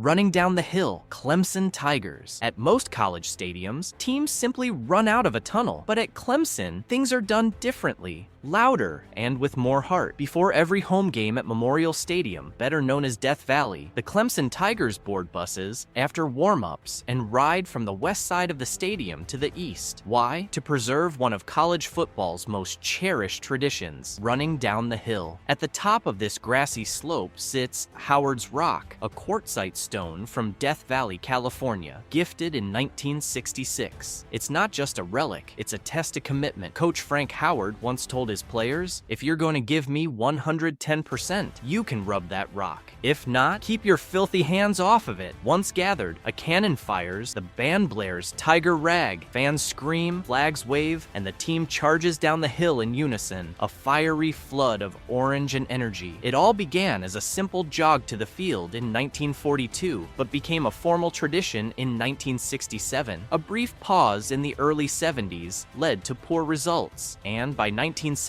Running down the hill, Clemson Tigers. At most college stadiums, teams simply run out of a tunnel, but at Clemson, things are done differently. Louder and with more heart. Before every home game at Memorial Stadium, better known as Death Valley, the Clemson Tigers board buses after warm-ups and ride from the west side of the stadium to the east. Why? To preserve one of college football's most cherished traditions, running down the hill. At the top of this grassy slope sits Howard's Rock, a quartzite stone from Death Valley, California, gifted in 1966. It's not just a relic, it's a test of commitment. Coach Frank Howard once told his players, "If you're going to give me 110%, you can rub that rock. If not, keep your filthy hands off of it." Once gathered, a cannon fires, the band blares Tiger Rag, fans scream, flags wave, and the team charges down the hill in unison, a fiery flood of orange and energy. It all began as a simple jog to the field in 1942, but became a formal tradition in 1967. A brief pause in the early 70s led to poor results, and by 1972,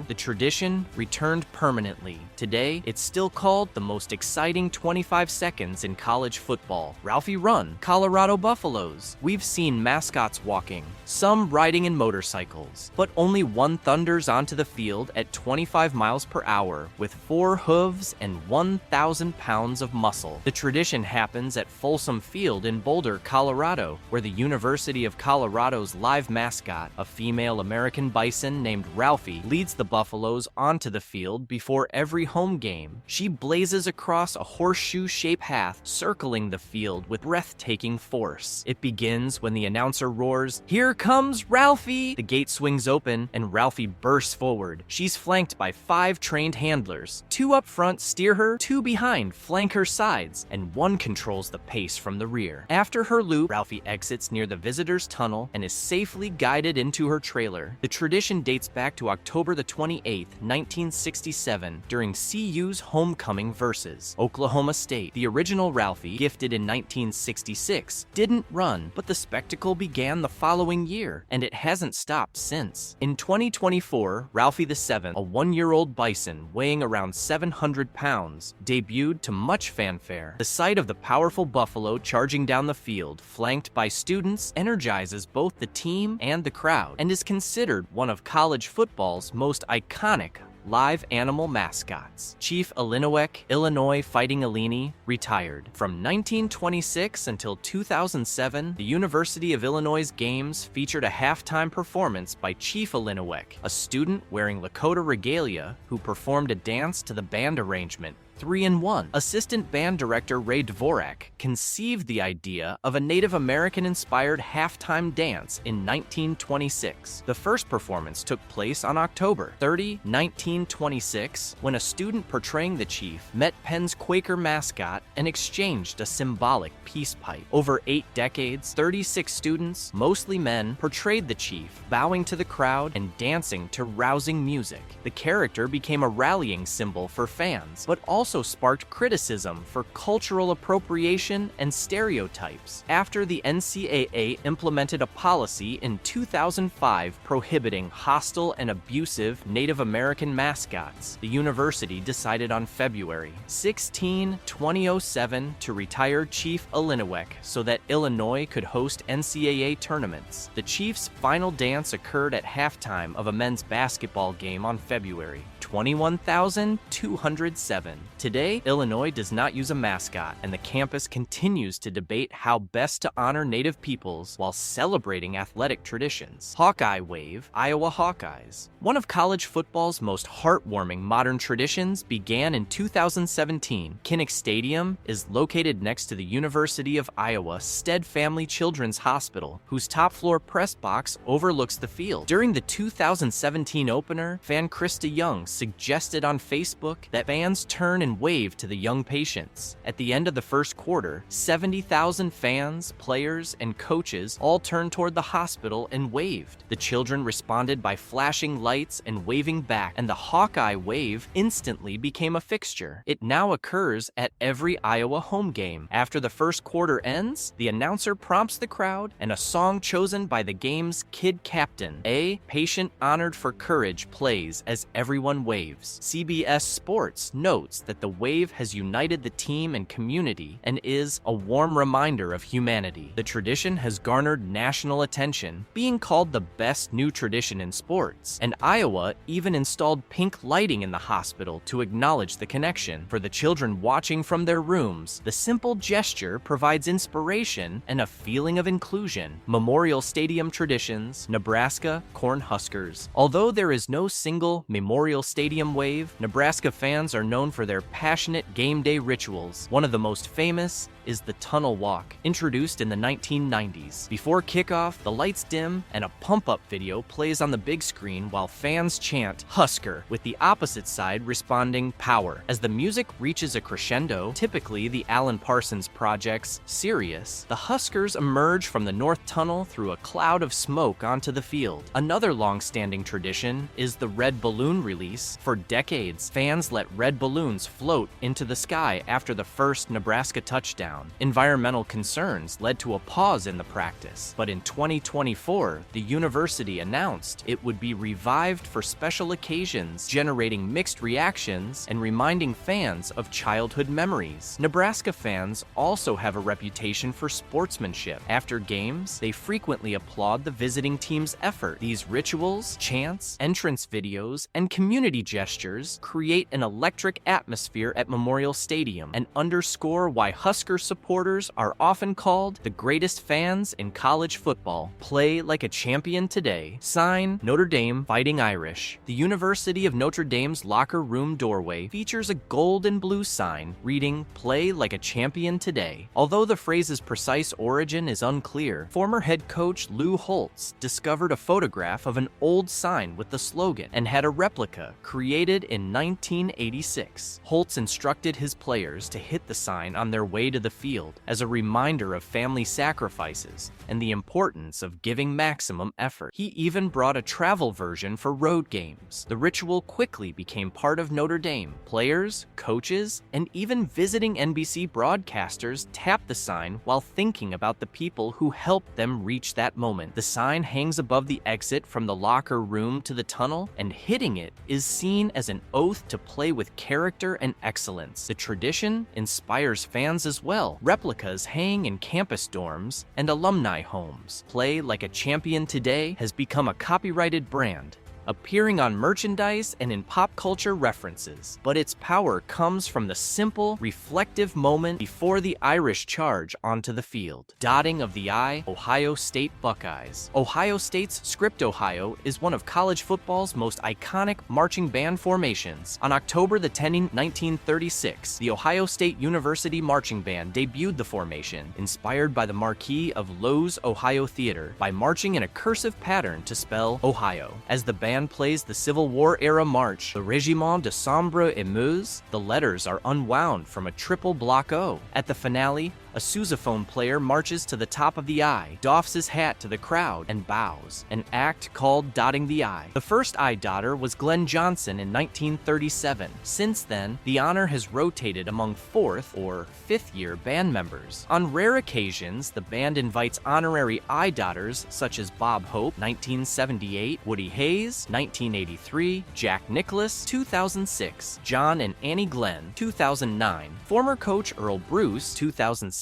the tradition returned permanently. Today, it's still called the most exciting 25 seconds in college football. Ralphie Run, Colorado Buffaloes. We've seen mascots walking, some riding in motorcycles, but only one thunders onto the field at 25 miles per hour with 4 hooves and 1,000 pounds of muscle. The tradition happens at Folsom Field in Boulder, Colorado, where the University of Colorado's live mascot, a female American bison named Ralphie, leads the Buffaloes onto the field before every home game. She blazes across a horseshoe-shaped path, circling the field with breathtaking force. It begins when the announcer roars, "Here comes Ralphie!" The gate swings open, and Ralphie bursts forward. She's flanked by 5 trained handlers. 2 up front steer her, 2 behind flank her sides, and 1 controls the pace from the rear. After her loop, Ralphie exits near the visitor's tunnel and is safely guided into her trailer. The tradition dates back to October the 28th, 1967, during CU's homecoming versus Oklahoma State. The original Ralphie, gifted in 1966, didn't run, but the spectacle began the following year, and it hasn't stopped since. In 2024, Ralphie the 7th, a 1-year-old bison weighing around 700 pounds, debuted to much fanfare. The sight of the powerful buffalo charging down the field, flanked by students, energizes both the team and the crowd, and is considered one of college football's most iconic live animal mascots. Chief Illiniwek, Illinois Fighting Illini, retired. From 1926 until 2007, the University of Illinois' games featured a halftime performance by Chief Illiniwek, a student wearing Lakota regalia who performed a dance to the band arrangement 3-in-1. Assistant band director Ray Dvorak conceived the idea of a Native American-inspired halftime dance in 1926. The first performance took place on October 30, 1926, when a student portraying the chief met Penn's Quaker mascot and exchanged a symbolic peace pipe. Over 8 decades, 36 students, mostly men, portrayed the chief, bowing to the crowd and dancing to rousing music. The character became a rallying symbol for fans, but also sparked criticism for cultural appropriation and stereotypes. After the NCAA implemented a policy in 2005 prohibiting hostile and abusive Native American mascots, the university decided on February 16, 2007 to retire Chief Illiniwek so that Illinois could host NCAA tournaments. The Chiefs' final dance occurred at halftime of a men's basketball game on February 21,207. Today, Illinois does not use a mascot, and the campus continues to debate how best to honor Native peoples while celebrating athletic traditions. Hawkeye Wave, Iowa Hawkeyes. One of college football's most heartwarming modern traditions began in 2017. Kinnick Stadium is located next to the University of Iowa Stead Family Children's Hospital, whose top-floor press box overlooks the field. During the 2017 opener, fan Krista Young suggested on Facebook that fans turn and wave to the young patients. At the end of the first quarter, 70,000 fans, players, and coaches all turned toward the hospital and waved. The children responded by flashing lights and waving back, and the Hawkeye wave instantly became a fixture. It now occurs at every Iowa home game. After the first quarter ends, the announcer prompts the crowd, and a song chosen by the game's kid captain, A Patient Honored for Courage, plays as everyone on waves. CBS Sports notes that the wave has united the team and community and is a warm reminder of humanity. The tradition has garnered national attention, being called the best new tradition in sports, and Iowa even installed pink lighting in the hospital to acknowledge the connection. For the children watching from their rooms, the simple gesture provides inspiration and a feeling of inclusion. Memorial Stadium traditions, Nebraska Cornhuskers. Although there is no single Memorial Stadium wave, Nebraska fans are known for their passionate game day rituals. One of the most famous is the Tunnel Walk, introduced in the 1990s. Before kickoff, the lights dim and a pump-up video plays on the big screen while fans chant Husker, with the opposite side responding Power. As the music reaches a crescendo, typically the Alan Parsons Project's Sirius, the Huskers emerge from the North Tunnel through a cloud of smoke onto the field. Another long-standing tradition is the red balloon release. For decades, fans let red balloons float into the sky after the first Nebraska touchdown. Environmental concerns led to a pause in the practice, but in 2024, the university announced it would be revived for special occasions, generating mixed reactions and reminding fans of childhood memories. Nebraska fans also have a reputation for sportsmanship. After games, they frequently applaud the visiting team's effort. These rituals, chants, entrance videos, and community gestures create an electric atmosphere at Memorial Stadium and underscore why Husker supporters are often called the greatest fans in college football. Play like a champion today. Sign, Notre Dame Fighting Irish. The University of Notre Dame's locker room doorway features a gold and blue sign reading, "Play like a champion today." Although the phrase's precise origin is unclear, former head coach Lou Holtz discovered a photograph of an old sign with the slogan and had a replica created in 1986. Holtz instructed his players to hit the sign on their way to the field as a reminder of family sacrifices and the importance of giving maximum effort. He even brought a travel version for road games. The ritual quickly became part of Notre Dame. Players, coaches, and even visiting NBC broadcasters tapped the sign while thinking about the people who helped them reach that moment. The sign hangs above the exit from the locker room to the tunnel, and hitting it is seen as an oath to play with character and excellence. The tradition inspires fans as well. Replicas hang in campus dorms and alumni homes. Play like a champion today has become a copyrighted brand, appearing on merchandise and in pop culture references. But its power comes from the simple, reflective moment before the Irish charge onto the field. Dotting of the I, Ohio State Buckeyes. Ohio State's Script Ohio is one of college football's most iconic marching band formations. On October 10, 1936, the Ohio State University Marching Band debuted the formation, inspired by the marquee of Lowe's Ohio Theater, by marching in a cursive pattern to spell Ohio. As the band plays the Civil War-era march, the Régiment de Sambre et Meuse, the letters are unwound from a triple block O. At the finale, a sousaphone player marches to the top of the I, doffs his hat to the crowd, and bows, an act called Dotting the I. The first I dotter was Glenn Johnson in 1937. Since then, the honor has rotated among 4th or 5th year band members. On rare occasions, the band invites honorary I dotters such as Bob Hope, 1978, Woody Hayes, 1983, Jack Nicklaus, 2006, John and Annie Glenn, 2009, former coach Earl Bruce, 2016,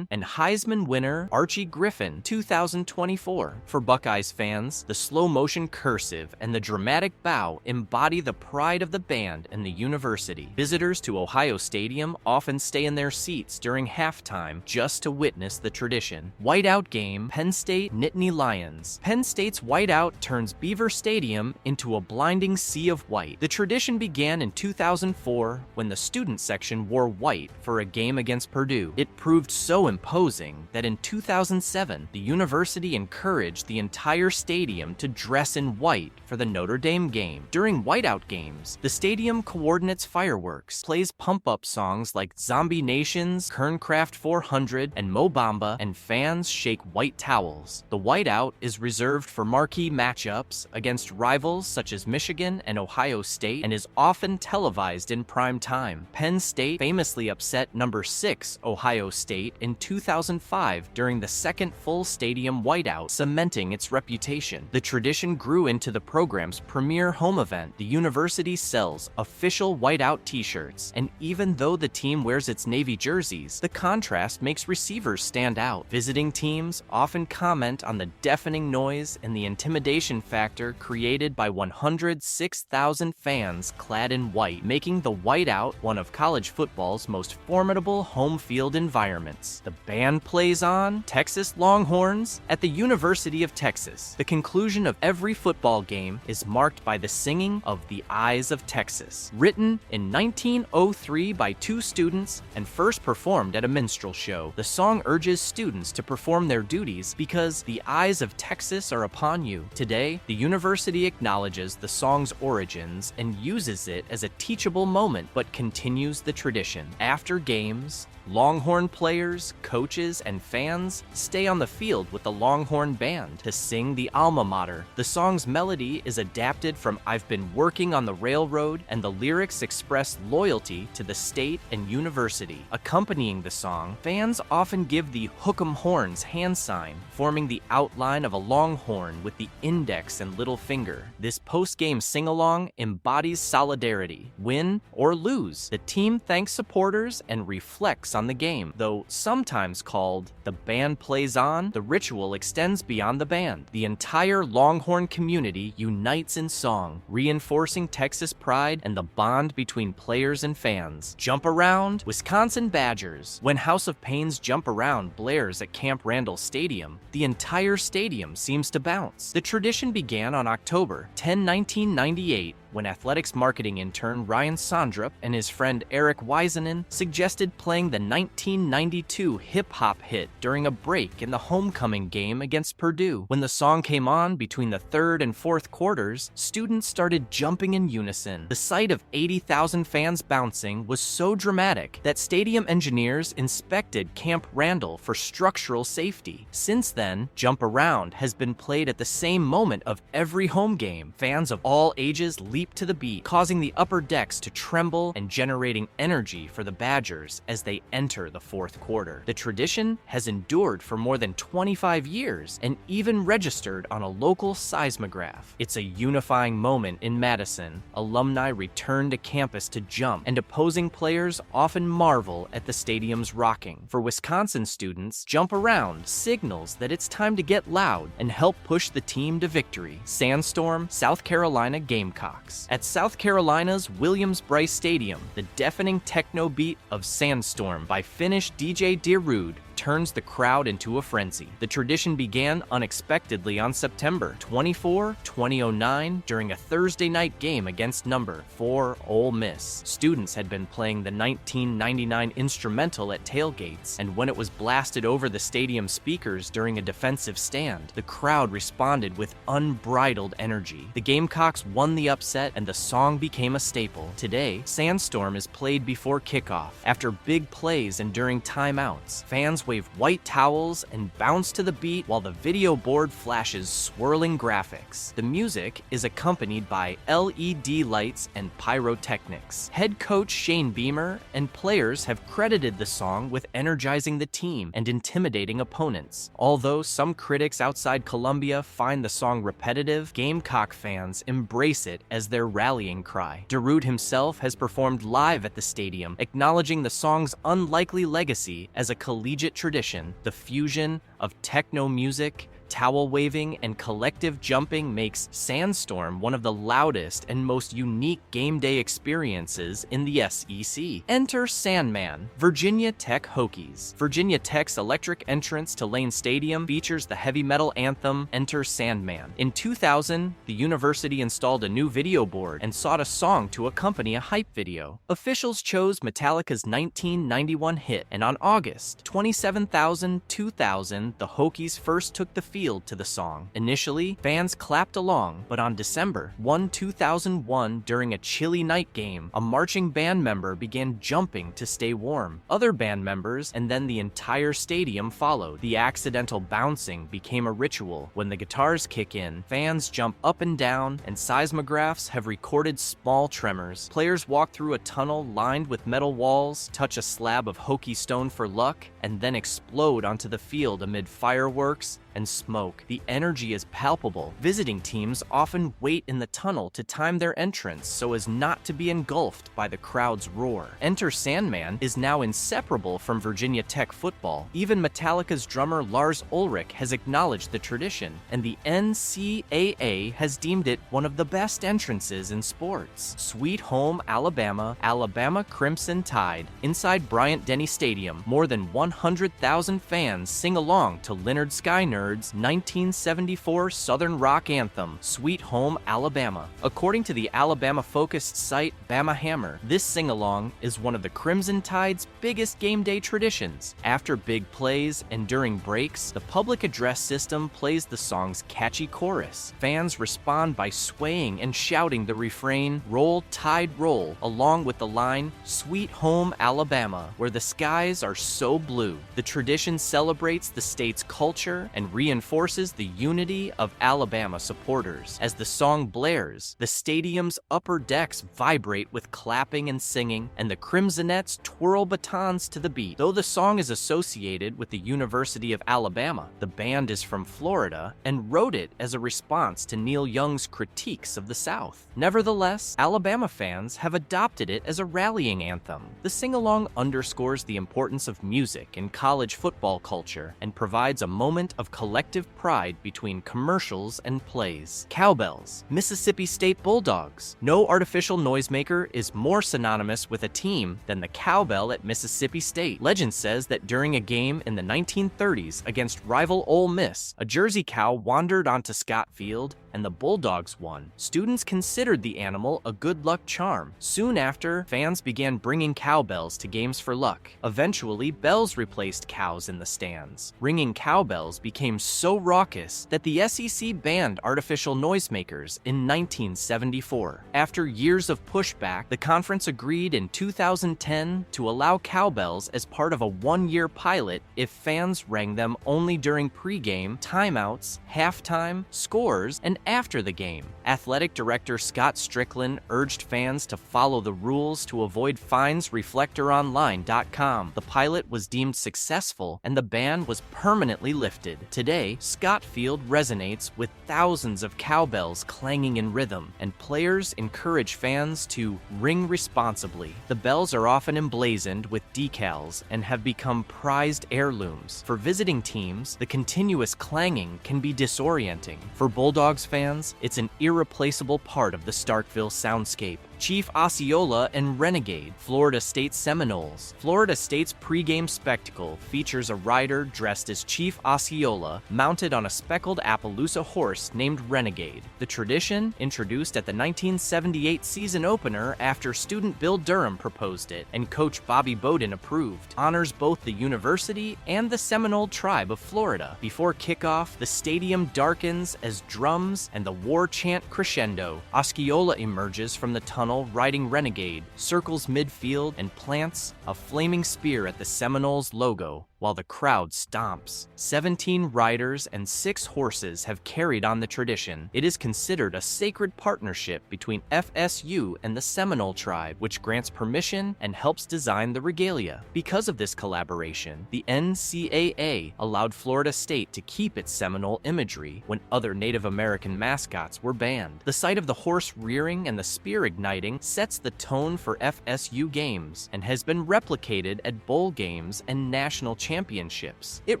and Heisman winner Archie Griffin, 2024. For Buckeyes fans, the slow-motion cursive and the dramatic bow embody the pride of the band and the university. Visitors to Ohio Stadium often stay in their seats during halftime just to witness the tradition. Whiteout game, Penn State Nittany Lions. Penn State's whiteout turns Beaver Stadium into a blinding sea of white. The tradition began in 2004 when the student section wore white for a game against Purdue. It proved so imposing that in 2007, the university encouraged the entire stadium to dress in white for the Notre Dame game. During whiteout games, the stadium coordinates fireworks, plays pump-up songs like Zombie Nation's Kerncraft 400 and Mo Bamba, and fans shake white towels. The whiteout is reserved for marquee matchups against rivals such as Michigan and Ohio State and is often televised in prime time. Penn State famously upset number 6 Ohio State State in 2005 during the second full stadium whiteout, cementing its reputation. The tradition grew into the program's premier home event. The university sells official whiteout t-shirts, and even though the team wears its Navy jerseys, the contrast makes receivers stand out. Visiting teams often comment on the deafening noise and the intimidation factor created by 106,000 fans clad in white, making the whiteout one of college football's most formidable home field environments. The band plays on, Texas Longhorns. At the University of Texas, the conclusion of every football game is marked by the singing of The Eyes of Texas. Written in 1903 by two students and first performed at a minstrel show, the song urges students to perform their duties because the eyes of Texas are upon you. Today, the university acknowledges the song's origins and uses it as a teachable moment, but continues the tradition. After games, Longhorn players, coaches, and fans stay on the field with the Longhorn Band to sing the alma mater. The song's melody is adapted from I've Been Working on the Railroad, and the lyrics express loyalty to the state and university. Accompanying the song, fans often give the hook 'em horns hand sign, forming the outline of a longhorn with the index and little finger. This post-game sing-along embodies solidarity. Win or lose, the team thanks supporters and reflects on the game. Though sometimes called The Band Plays On, the ritual extends beyond the band. The entire Longhorn community unites in song, reinforcing Texas pride and the bond between players and fans. Jump Around, Wisconsin Badgers. When House of Pain's Jump Around blares at Camp Randall Stadium, the entire stadium seems to bounce. The tradition began on October 10, 1998, when athletics marketing intern Ryan Sondrup and his friend Eric Wiseman suggested playing the 1992 hip-hop hit during a break in the homecoming game against Purdue. When the song came on between the third and fourth quarters, students started jumping in unison. The sight of 80,000 fans bouncing was so dramatic that stadium engineers inspected Camp Randall for structural safety. Since then, Jump Around has been played at the same moment of every home game. Fans of all ages leap to the beat, causing the upper decks to tremble and generating energy for the Badgers as they enter the fourth quarter. The tradition has endured for more than 25 years and even registered on a local seismograph. It's a unifying moment in Madison. Alumni return to campus to jump, and opposing players often marvel at the stadium's rocking. For Wisconsin students, Jump Around signals that it's time to get loud and help push the team to victory. Sandstorm, South Carolina Gamecocks. At South Carolina's Williams-Brice Stadium, the deafening techno beat of Sandstorm by Finnish DJ Darude turns the crowd into a frenzy. The tradition began unexpectedly on September 24, 2009 during a Thursday night game against number 4 Ole Miss. Students had been playing the 1999 instrumental at tailgates, and when it was blasted over the stadium speakers during a defensive stand, the crowd responded with unbridled energy. The Gamecocks won the upset, and the song became a staple. Today, Sandstorm is played before kickoff. After big plays and during timeouts, fans wave white towels and bounce to the beat while the video board flashes swirling graphics. The music is accompanied by LED lights and pyrotechnics. Head coach Shane Beamer and players have credited the song with energizing the team and intimidating opponents. Although some critics outside Columbia find the song repetitive, Gamecock fans embrace it as their rallying cry. Darude himself has performed live at the stadium, acknowledging the song's unlikely legacy as a collegiate tradition. The fusion of techno music, towel waving, and collective jumping makes Sandstorm one of the loudest and most unique game day experiences in the SEC. Enter Sandman, Virginia Tech Hokies. Virginia Tech's electric entrance to Lane Stadium features the heavy metal anthem Enter Sandman. In 2000, the university installed a new video board and sought a song to accompany a hype video. Officials chose Metallica's 1991 hit, and on August 27,000, 2000, the Hokies first took the field field to the song. Initially, fans clapped along, but on December 1, 2001, during a chilly night game, a marching band member began jumping to stay warm. Other band members and then the entire stadium followed. The accidental bouncing became a ritual. When the guitars kick in, fans jump up and down, and seismographs have recorded small tremors. Players walk through a tunnel lined with metal walls, touch a slab of hokey stone for luck, and then explode onto the field amid fireworks and smoke. The energy is palpable. Visiting teams often wait in the tunnel to time their entrance so as not to be engulfed by the crowd's roar. Enter Sandman is now inseparable from Virginia Tech football. Even Metallica's drummer Lars Ulrich has acknowledged the tradition, and the NCAA has deemed it one of the best entrances in sports. Sweet Home Alabama, Alabama Crimson Tide. Inside Bryant-Denny Stadium, more than 100,000 fans sing along to Lynyrd Skynyrd's 1974 Southern rock anthem, Sweet Home Alabama. According to the Alabama-focused site Bama Hammer, this sing-along is one of the Crimson Tide's biggest game day traditions. After big plays and during breaks, the public address system plays the song's catchy chorus. Fans respond by swaying and shouting the refrain, Roll Tide Roll, along with the line, Sweet Home Alabama, where the skies are so blue. The tradition celebrates the state's culture and reinforces the unity of Alabama supporters. As the song blares, the stadium's upper decks vibrate with clapping and singing, and the Crimsonettes twirl batons to the beat. Though the song is associated with the University of Alabama, the band is from Florida and wrote it as a response to Neil Young's critiques of the South. Nevertheless, Alabama fans have adopted it as a rallying anthem. The sing-along underscores the importance of music in college football culture and provides a moment of collective pride between commercials and plays. Cowbells, Mississippi State Bulldogs. No artificial noisemaker is more synonymous with a team than the cowbell at Mississippi State. Legend says that during a game in the 1930s against rival Ole Miss, a Jersey cow wandered onto Scott Field and the Bulldogs won. Students considered the animal a good luck charm. Soon after, fans began bringing cowbells to games for luck. Eventually, bells replaced cows in the stands. Ringing cowbells became so raucous that the SEC banned artificial noisemakers in 1974. After years of pushback, the conference agreed in 2010 to allow cowbells as part of a one-year pilot if fans rang them only during pregame, timeouts, halftime, scores, and after the game. Athletic Director Scott Strickland urged fans to follow the rules to avoid fines. ReflectorOnline.com. The pilot was deemed successful and the ban was permanently lifted. Today, Scott Field resonates with thousands of cowbells clanging in rhythm, and players encourage fans to ring responsibly. The bells are often emblazoned with decals and have become prized heirlooms. For visiting teams, the continuous clanging can be disorienting. For Bulldogs fans, it's an irreplaceable part of the Starkville soundscape. Chief Osceola and Renegade, Florida State Seminoles. Florida State's pregame spectacle features a rider dressed as Chief Osceola, mounted on a speckled Appaloosa horse named Renegade. The tradition, introduced at the 1978 season opener after student Bill Durham proposed it and coach Bobby Bowden approved, honors both the university and the Seminole tribe of Florida. Before kickoff, the stadium darkens as drums and the war chant crescendo. Osceola emerges from the tunnel riding Renegade, circles midfield, and plants a flaming spear at the Seminoles logo, while the crowd stomps. 17 riders and 6 horses have carried on the tradition. It is considered a sacred partnership between FSU and the Seminole tribe, which grants permission and helps design the regalia. Because of this collaboration, the NCAA allowed Florida State to keep its Seminole imagery when other Native American mascots were banned. The sight of the horse rearing and the spear igniting sets the tone for FSU games and has been replicated at bowl games and national championships. It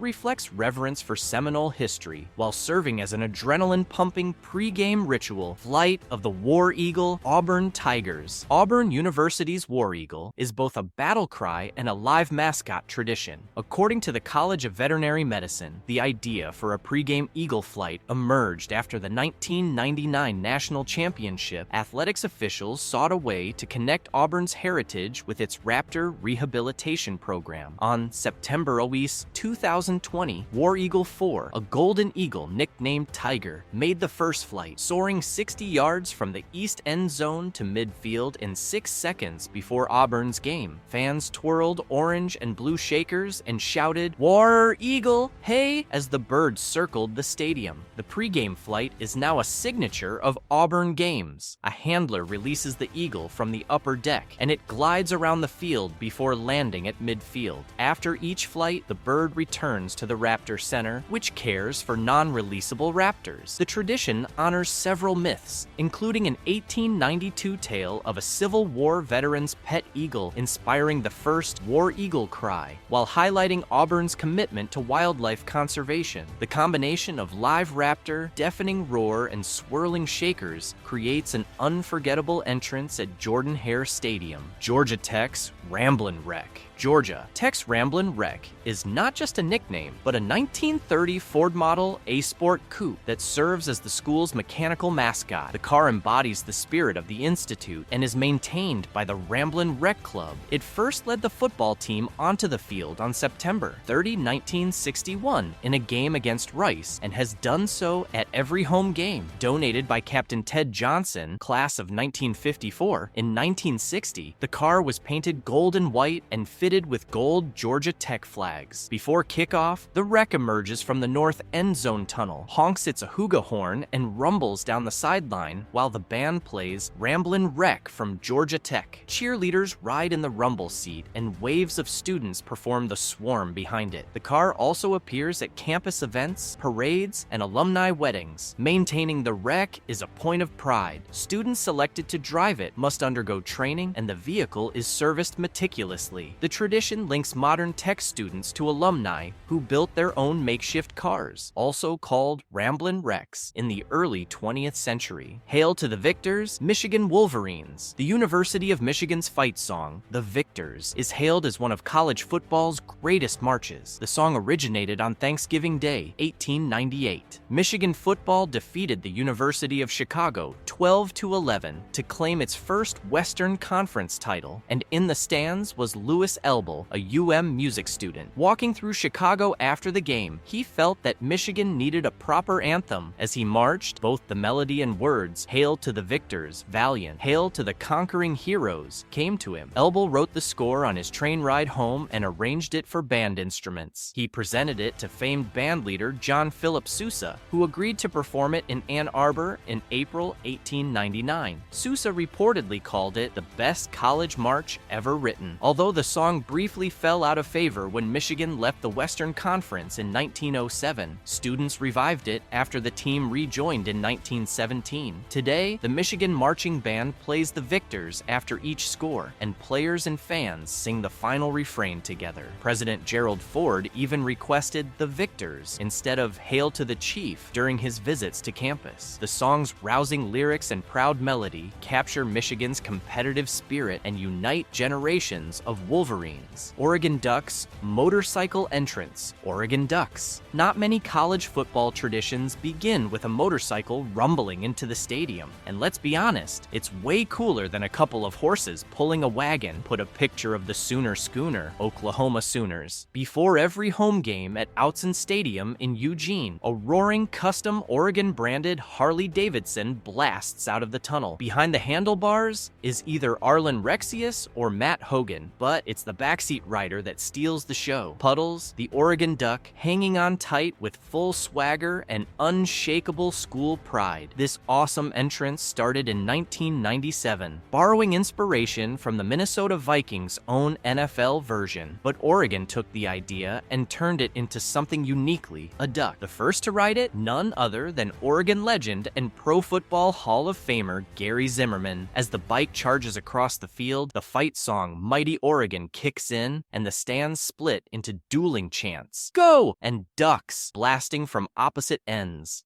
reflects reverence for Seminole history while serving as an adrenaline-pumping pre-game ritual. Flight of the War Eagle, Auburn Tigers. Auburn University's War Eagle is both a battle cry and a live mascot tradition. According to the College of Veterinary Medicine, the idea for a pre-game eagle flight emerged after the 1999 national championship. Athletics officials sought a way to connect Auburn's heritage with its raptor rehabilitation program. On September Ruiz 2020 War Eagle 4, a golden eagle nicknamed Tiger, made the first flight, soaring 60 yards from the east end zone to midfield in 6 seconds before Auburn's game. Fans twirled orange and blue shakers and shouted, "War Eagle, hey!" as the bird circled the stadium. The pregame flight is now a signature of Auburn games. A handler releases the eagle from the upper deck, and it glides around the field before landing at midfield. After each flight, the bird returns to the Raptor Center, which cares for non-releasable raptors. The tradition honors several myths, including an 1892 tale of a Civil War veteran's pet eagle inspiring the first War Eagle cry, while highlighting Auburn's commitment to wildlife conservation. The combination of live raptor, deafening roar, and swirling shakers creates an unforgettable entrance at Jordan-Hare Stadium. Georgia Tech's Ramblin' Wreck. Georgia Tech's Ramblin' Wreck is not just a nickname, but a 1930 Ford model A-Sport coupe that serves as the school's mechanical mascot. The car embodies the spirit of the Institute and is maintained by the Ramblin' Wreck Club. It first led the football team onto the field on September 30, 1961 in a game against Rice, and has done so at every home game. Donated by Captain Ted Johnson, class of 1954, in 1960, the car was painted gold and white and fitted with gold Georgia Tech flags. Before kickoff, the wreck emerges from the north end zone tunnel, honks its ahuga horn, and rumbles down the sideline while the band plays Ramblin' Wreck from Georgia Tech. Cheerleaders ride in the rumble seat, and waves of students perform the swarm behind it. The car also appears at campus events, parades, and alumni weddings. Maintaining the wreck is a point of pride. Students selected to drive it must undergo training, and the vehicle is serviced meticulously. The tradition links modern tech students to alumni who built their own makeshift cars, also called Ramblin' Wrecks, in the early 20th century. Hail to the victors, Michigan Wolverines. The University of Michigan's fight song, The Victors, is hailed as one of college football's greatest marches. The song originated on Thanksgiving Day, 1898. Michigan football defeated the University of Chicago 12-11 to claim its first Western Conference title, and in the stands was Louis Elbel, a UM music student. Walking through Chicago after the game, he felt that Michigan needed a proper anthem. As he marched, both the melody and words, "Hail to the victors, valiant, hail to the conquering heroes," came to him. Elbel wrote the score on his train ride home and arranged it for band instruments. He presented it to famed band leader John Philip Sousa, who agreed to perform it in Ann Arbor in April 1899. Sousa reportedly called it the best college march ever written. Although the song briefly fell out of favor when Michigan left the Western Conference in 1907, students revived it after the team rejoined in 1917. Today, the Michigan Marching Band plays the victors after each score, and players and fans sing the final refrain together. President Gerald Ford even requested the victors instead of Hail to the Chief during his visits to campus. The song's rousing lyrics and proud melody capture Michigan's competitive spirit and unite generations of Wolverines. Oregon Ducks motorcycle entrance. Oregon Ducks. Not many college football traditions begin with a motorcycle rumbling into the stadium. And let's be honest, it's way cooler than a couple of horses pulling a wagon. Put a picture of the Sooner Schooner, Oklahoma Sooners. Before every home game at Autzen Stadium in Eugene, a roaring custom Oregon-branded Harley-Davidson blasts out of the tunnel. Behind the handlebars is either Arlen Rexius or Matt Hogan, but it's the backseat rider that steals the show. Puddles, the Oregon Duck, hanging on tight with full swagger and unshakable school pride. This awesome entrance started in 1997, borrowing inspiration from the Minnesota Vikings' own NFL version. But Oregon took the idea and turned it into something uniquely a duck. The first to ride it, none other than Oregon legend and Pro Football Hall of Famer Gary Zimmerman. As the bike charges across the field, the fight song Mighty Oregon kicks in, and the stands split into dueling chants. Go! And ducks blasting from opposite ends.